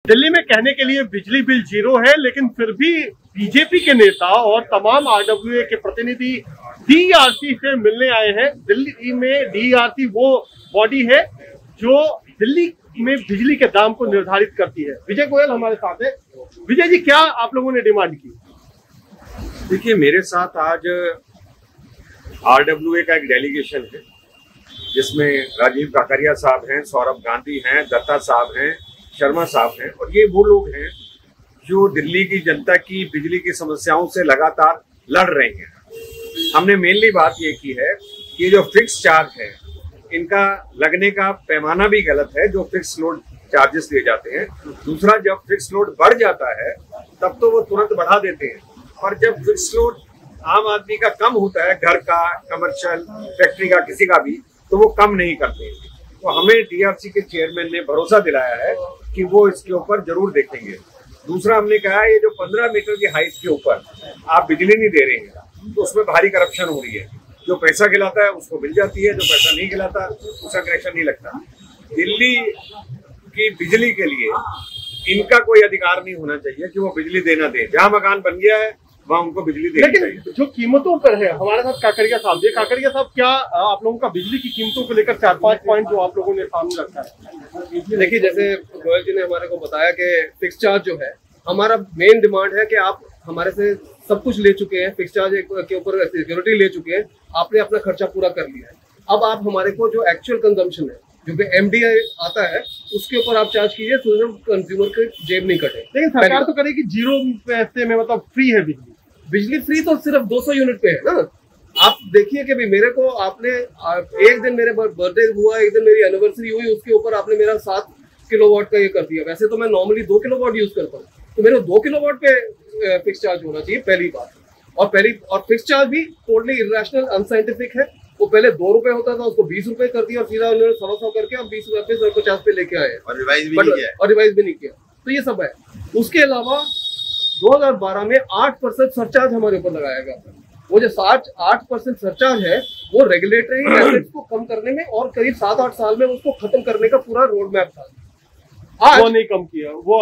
दिल्ली में कहने के लिए बिजली बिल जीरो है, लेकिन फिर भी बीजेपी के नेता और तमाम आरडब्ल्यूए के प्रतिनिधि डीईआरसी से मिलने आए हैं। दिल्ली में डीईआरसी वो बॉडी है जो दिल्ली में बिजली के दाम को निर्धारित करती है। विजय गोयल हमारे साथ है। विजय जी, क्या आप लोगों ने डिमांड की? देखिए, मेरे साथ आज आरडब्ल्यूए का एक डेलीगेशन है जिसमें राजीव काकरिया साहब हैं, सौरभ गांधी हैं, दत्ता साहब हैं, शर्मा साहब हैं, और ये वो लोग हैं जो दिल्ली की जनता की बिजली की समस्याओं से लगातार लड़ रहे हैं। हमने मेनली बात ये की है कि जो फिक्स चार्ज है इनका लगने का पैमाना भी गलत है, जो फिक्स लोड चार्जेस लिए जाते हैं। दूसरा, जब फिक्स लोड बढ़ जाता है तब तो वो तुरंत बढ़ा देते हैं, पर जब फिक्स लोड आम आदमी का कम होता है, घर का, कमर्शियल, फैक्ट्री का, किसी का भी, तो वो कम नहीं करते। तो हमें डीआरसी के चेयरमैन ने भरोसा दिलाया है कि वो इसके ऊपर जरूर देखेंगे। दूसरा, हमने कहा है ये जो 15 मीटर की हाइट के ऊपर आप बिजली नहीं दे रहे हैं तो उसमें भारी करप्शन हो रही है। जो पैसा खिलाता है उसको मिल जाती है, जो पैसा नहीं खिलाता उसका कनेक्शन नहीं लगता। दिल्ली की बिजली के लिए इनका कोई अधिकार नहीं होना चाहिए कि वो बिजली देना दे। जहाँ मकान बन गया है वहाँ उनको बिजली देनी चाहिए। लेकिन जो कीमतों पर है, हमारे साथ काकरिया साहब जी। काकरिया साहब, क्या आप लोगों का बिजली की कीमतों को लेकर 4-5 पॉइंट जो आप लोगों ने सामने रखा है? देखिए, जैसे गोयल जी ने हमारे को बताया कि फिक्स चार्ज जो है, हमारा मेन डिमांड है कि आप हमारे से सब कुछ ले चुके हैं, फिक्स चार्ज के ऊपर सिक्योरिटी ले चुके हैं, आपने अपना खर्चा पूरा कर लिया है। अब आप हमारे को जो एक्चुअल कंजम्पशन है, जो कि एमडीआई आता है, उसके ऊपर आप चार्ज कीजिए, तो कंज्यूमर के जेब नहीं कटे। लेकिन सरकार तो करेगी जीरो पैसे में, मतलब फ्री है बिजली। बिजली फ्री तो सिर्फ 200 यूनिट पे है ना। आप देखिए कि भाई, मेरे को आपने एक दिन मेरे बर्थडे हुआ, एक दिन मेरी एनिवर्सरी हुई, उसके ऊपर आपने मेरा 7 किलोवाट का ये कर दिया। वैसे तो मैं नॉर्मली 2 किलोवाट यूज करता हूँ, तो मेरे 2 किलोवाट पे फिक्स चार्ज होना चाहिए, पहली बात। और फिक्स चार्ज भी टोटली इरेशनल, अनसाइंटिफिक है। वो पहले 2 रुपए होता था, उसको 20 रुपए कर दिया और सीधा उन्होंने 100 करके अब 20 रुपए 50 पे लेके आए और रिवाइज भी नहीं किया। तो ये सब है। उसके अलावा 2012 में 8% सरचार्ज हमारे ऊपर लगाया गया था। वो जो 8% सरचार्ज है, वो रेगुलेटरी एसेट्स को कम करने में और करीब 7-8 साल में उसको खत्म करने का पूरा रोड मैप था। वो नहीं कम किया। वो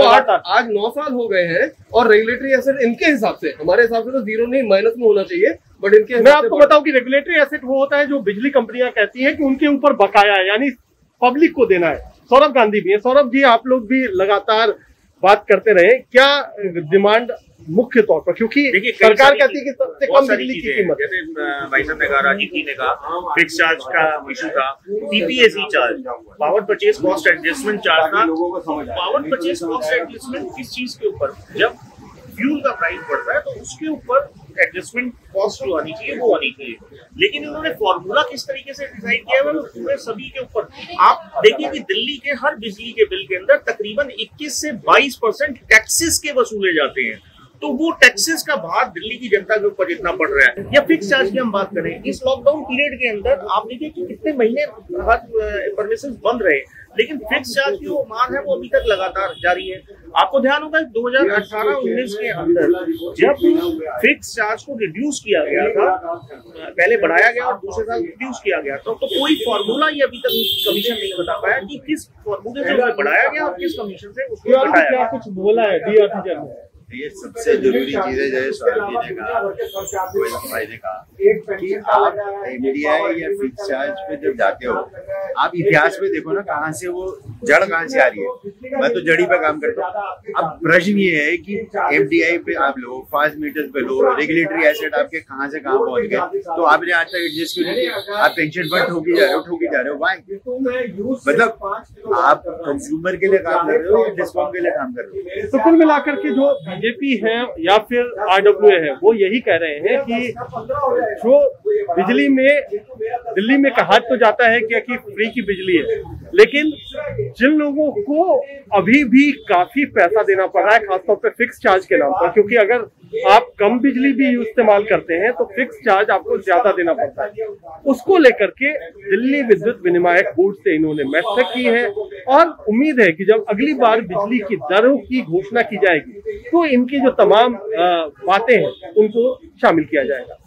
आज 9 साल हो गए हैं और रेगुलेटरी एसेट इनके हिसाब से, हमारे हिसाब से तो जीरो नहीं, माइनस में होना चाहिए, बट इनके मैं आपको बताऊं कि रेगुलेटरी एसेट वो होता है जो बिजली कंपनियां कहती हैं कि उनके ऊपर बकाया है, यानी पब्लिक को देना है। सौरभ गांधी भी है। सौरभ जी, आप लोग भी लगातार बात करते रहे, क्या डिमांड मुख्य तौर पर, क्योंकि सरकार कहती है कि सबसे कम बिजली की कीमत, जैसे भाई साहब ने कहा, राजीव जी ने कहा, फिक्स चार्ज का इशू था, PPAC charge, power purchase cost adjustment charge था। पावर परचेज कॉस्ट एडजस्टमेंट किस चीज के ऊपर? जब फ्यूल का प्राइस बढ़ता है तो उसके ऊपर एडजस्टमेंट कॉस्ट जो आनी चाहिए वो आनी चाहिए। लेकिन इन्होंने फॉर्मूला किस तरीके से डिजाइन किया है वो पूरे सभी के ऊपर। आप देखिए कि दिल्ली के हर बिजली के बिल के अंदर तकरीबन 21 से 22% टैक्सेस के वसूले जाते हैं। तो वो टैक्सेस का भार दिल्ली की जनता के ऊपर जितना पड़ रहा है। या फिक्स चार्ज की हम बात करें, इस लॉकडाउन पीरियड के अंदर आप देखिए कि कितने महीने परमिशन बंद रहे, लेकिन फिक्स चार्ज की जो मार है वो अभी तक लगातार जारी है। आपको ध्यान होगा 2018-19 के अंदर जब फिक्स चार्ज को रिड्यूस किया गया था, पहले बढ़ाया गया और दूसरे साल रिड्यूस किया गया, तो कोई फॉर्मूला ये अभी तक कमीशन नहीं बता पाया कि किस फॉर्मूले से उसे बढ़ाया गया और किस कमीशन से उसको घटाया गया। कुछ बोला है डीआरसी ने? ये सबसे जरूरी चीज है, जैसे सौरभ जी ने कहा, भाई ने कहा कि आप एमडीआई या फिक्स चार्ज पे जब जाते हो, आप इतिहास में देखो ना, कहाँ से वो जड़ कहाँ से आ रही है। मैं तो जड़ी पे काम करता हूँ। अब प्रश्न ये है कि एमडीआई पे आप लो, 5 मीटर पे लो, रेगुलेटरी एसेट आपके कहाँ से कहाँ पहुंच गए, तो आपने आज तक एडजस्ट क्यों नहीं किया? आप पेंशन फंड ठोकी जा रहे हो। वाई? मतलब आप कंज्यूमर के लिए काम कर रहे हो या डिस्कॉम के लिए काम कर रहे हो? तो कुल मिलाकर के जो बीजेपी है या फिर आरडब्ल्यूए है, वो यही कह रहे हैं कि जो बिजली में दिल्ली में कहा तो जाता है कि फ्री की बिजली है, लेकिन जिन लोगों को अभी भी काफी पैसा देना पड़ रहा है, खासतौर पे फिक्स चार्ज के नाम पर, क्योंकि अगर आप कम बिजली भी इस्तेमाल करते हैं तो फिक्स चार्ज आपको ज्यादा देना पड़ता है। उसको लेकर के दिल्ली विद्युत विनियामक बोर्ड से इन्होंने बैठक की है और उम्मीद है कि जब अगली बार बिजली की दरों की घोषणा की जाएगी तो इनकी जो तमाम बातें हैं उनको शामिल किया जाएगा।